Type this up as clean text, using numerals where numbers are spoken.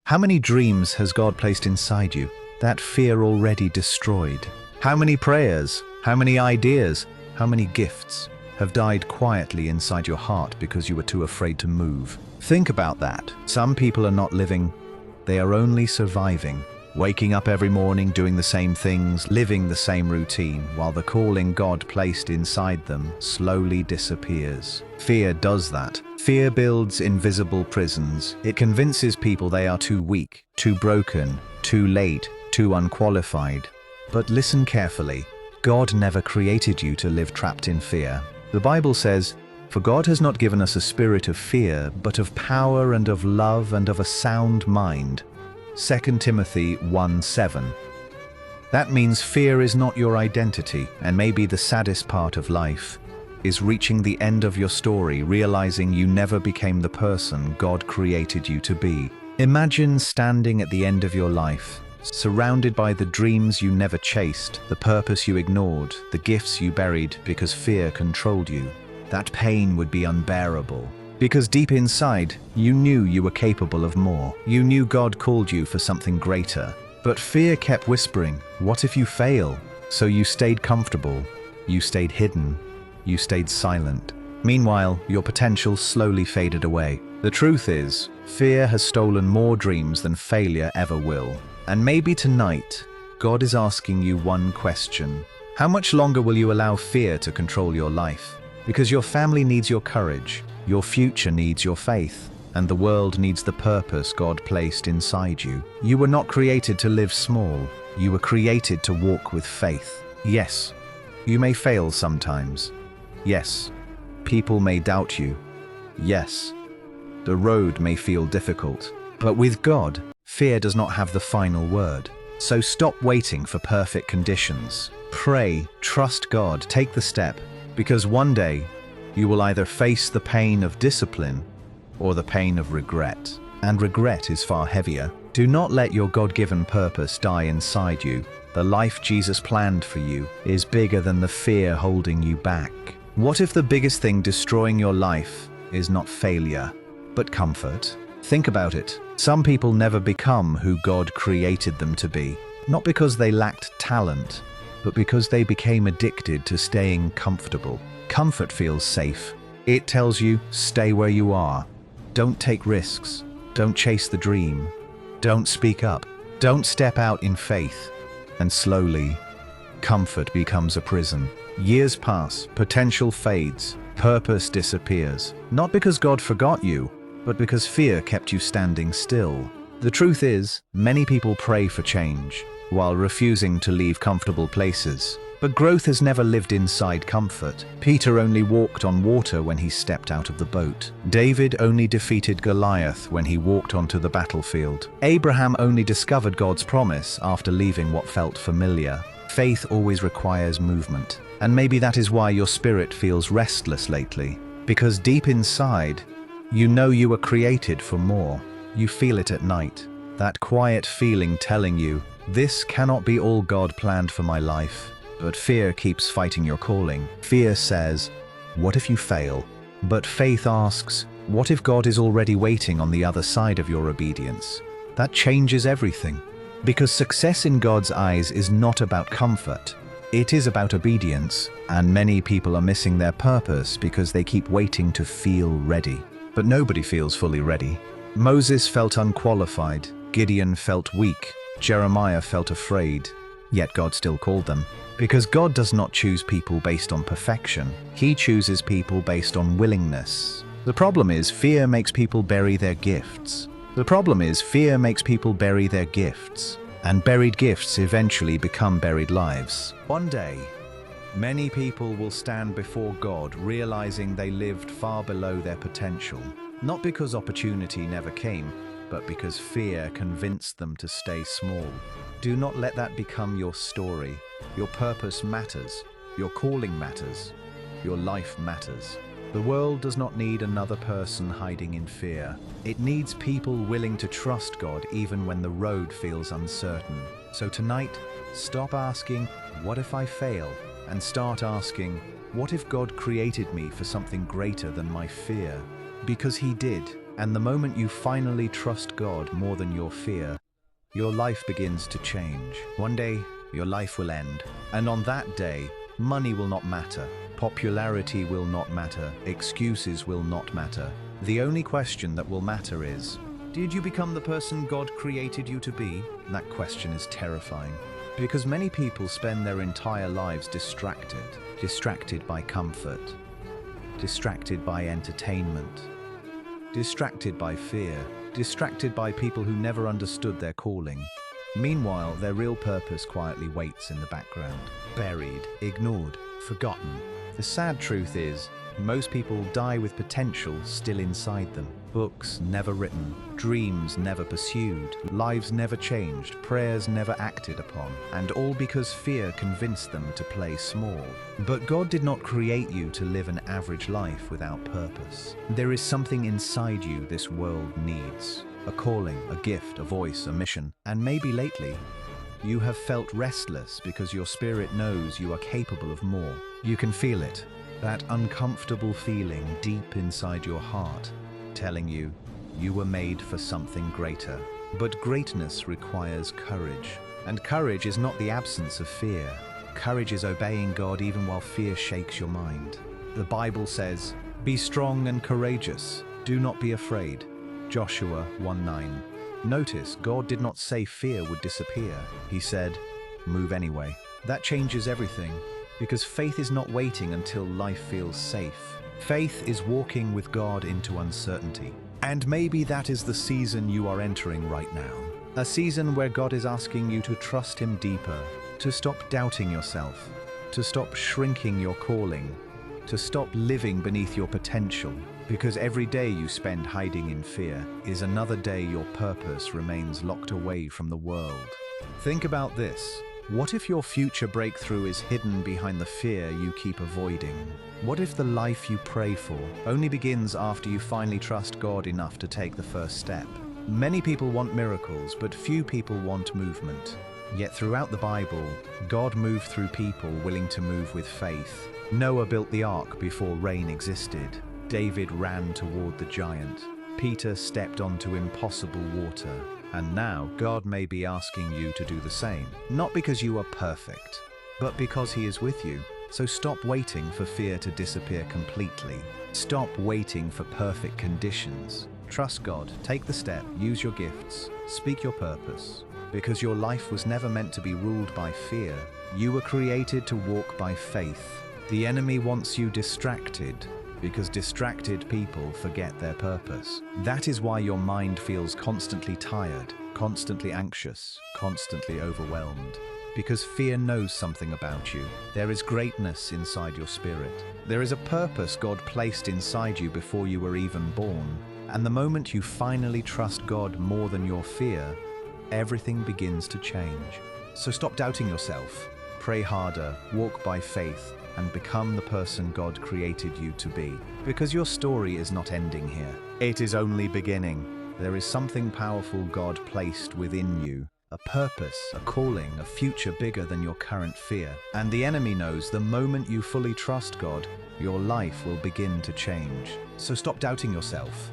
How many dreams has God placed inside you that fear already destroyed? How many prayers, how many ideas, how many gifts have died quietly inside your heart because you were too afraid to move? Think about that. Some people are not living, they are only surviving. Waking up every morning, doing the same things, living the same routine, while the calling God placed inside them slowly disappears. Fear does that. Fear builds invisible prisons. It convinces people they are too weak, too broken, too late, too unqualified. But listen carefully. God never created you to live trapped in fear. The Bible says, "For God has not given us a spirit of fear, but of power and of love and of a sound mind." 2 Timothy 1:7. That means fear is not your identity, and maybe the saddest part of life is reaching the end of your story, realizing you never became the person God created you to be. Imagine standing at the end of your life, surrounded by the dreams you never chased, the purpose you ignored, the gifts you buried because fear controlled you. That pain would be unbearable. Because deep inside, you knew you were capable of more. You knew God called you for something greater. But fear kept whispering, "What if you fail?" So you stayed comfortable, you stayed hidden, you stayed silent. Meanwhile, your potential slowly faded away. The truth is, fear has stolen more dreams than failure ever will. And maybe tonight, God is asking you one question. How much longer will you allow fear to control your life? Because your family needs your courage. Your future needs your faith, and the world needs the purpose God placed inside you. You were not created to live small. You were created to walk with faith. Yes, you may fail sometimes. Yes, people may doubt you. Yes, the road may feel difficult. But with God, fear does not have the final word. So stop waiting for perfect conditions. Pray, trust God, take the step, because one day, you will either face the pain of discipline or the pain of regret. And regret is far heavier. Do not let your God-given purpose die inside you. The life Jesus planned for you is bigger than the fear holding you back. What if the biggest thing destroying your life is not failure, but comfort? Think about it. Some people never become who God created them to be, not because they lacked talent, but because they became addicted to staying comfortable. Comfort feels safe. It tells you, stay where you are. Don't take risks. Don't chase the dream. Don't speak up. Don't step out in faith. And slowly, comfort becomes a prison. Years pass, potential fades, purpose disappears. Not because God forgot you, but because fear kept you standing still. The truth is, many people pray for change, while refusing to leave comfortable places. But growth has never lived inside comfort. Peter only walked on water when he stepped out of the boat. David only defeated Goliath when he walked onto the battlefield. Abraham only discovered God's promise after leaving what felt familiar. Faith always requires movement. And maybe that is why your spirit feels restless lately. Because deep inside, you know you were created for more. You feel it at night. That quiet feeling telling you, this cannot be all God planned for my life. But fear keeps fighting your calling. Fear says, what if you fail? But faith asks, what if God is already waiting on the other side of your obedience? That changes everything. Because success in God's eyes is not about comfort. It is about obedience, and many people are missing their purpose because they keep waiting to feel ready. But nobody feels fully ready. Moses felt unqualified, Gideon felt weak, Jeremiah felt afraid, yet God still called them. Because God does not choose people based on perfection. He chooses people based on willingness. The problem is fear makes people bury their gifts. And buried gifts eventually become buried lives. One day, many people will stand before God realizing they lived far below their potential. Not because opportunity never came, but because fear convinced them to stay small. Do not let that become your story. Your purpose matters. Your calling matters. Your life matters. The world does not need another person hiding in fear. It needs people willing to trust God even when the road feels uncertain. So tonight, stop asking, what if I fail? And start asking, what if God created me for something greater than my fear? Because He did, And the moment you finally trust God more than your fear, your life begins to change. One day, your life will end. And on that day, money will not matter. Popularity will not matter. Excuses will not matter. The only question that will matter is, did you become the person God created you to be? That question is terrifying. Because many people spend their entire lives distracted by comfort, distracted by entertainment, distracted by fear, distracted by people who never understood their calling. Meanwhile, their real purpose quietly waits in the background, buried, ignored, forgotten. The sad truth is, most people die with potential still inside them. Books never written, dreams never pursued, lives never changed, prayers never acted upon, and all because fear convinced them to play small. But God did not create you to live an average life without purpose. There is something inside you this world needs. A calling, a gift, a voice, a mission. And maybe lately, you have felt restless because your spirit knows you are capable of more. You can feel it, that uncomfortable feeling deep inside your heart, telling you you were made for something greater. But greatness requires courage. And courage is not the absence of fear. Courage is obeying God even while fear shakes your mind. The Bible says, "Be strong and courageous. Do not be afraid." Joshua 1:9. Notice, God did not say fear would disappear. He said, move anyway. That changes everything, because faith is not waiting until life feels safe. Faith is walking with God into uncertainty. And maybe that is the season you are entering right now. A season where God is asking you to trust Him deeper, to stop doubting yourself, to stop shrinking your calling, to stop living beneath your potential. Because every day you spend hiding in fear is another day your purpose remains locked away from the world. Think about this. What if your future breakthrough is hidden behind the fear you keep avoiding? What if the life you pray for only begins after you finally trust God enough to take the first step? Many people want miracles, but few people want movement. Yet throughout the Bible, God moved through people willing to move with faith. Noah built the ark before rain existed. David ran toward the giant. Peter stepped onto impossible water. And now, God may be asking you to do the same. Not because you are perfect, but because He is with you. So stop waiting for fear to disappear completely. Stop waiting for perfect conditions. Trust God, take the step, use your gifts, speak your purpose. Because your life was never meant to be ruled by fear. You were created to walk by faith. The enemy wants you distracted, because distracted people forget their purpose. That is why your mind feels constantly tired, constantly anxious, constantly overwhelmed. Because fear knows something about you. There is greatness inside your spirit. There is a purpose God placed inside you before you were even born. And the moment you finally trust God more than your fear, everything begins to change. So stop doubting yourself. Pray harder, walk by faith, and become the person God created you to be. Because your story is not ending here. It is only beginning. There is something powerful God placed within you. A purpose, a calling, a future bigger than your current fear. And the enemy knows the moment you fully trust God, your life will begin to change. So stop doubting yourself.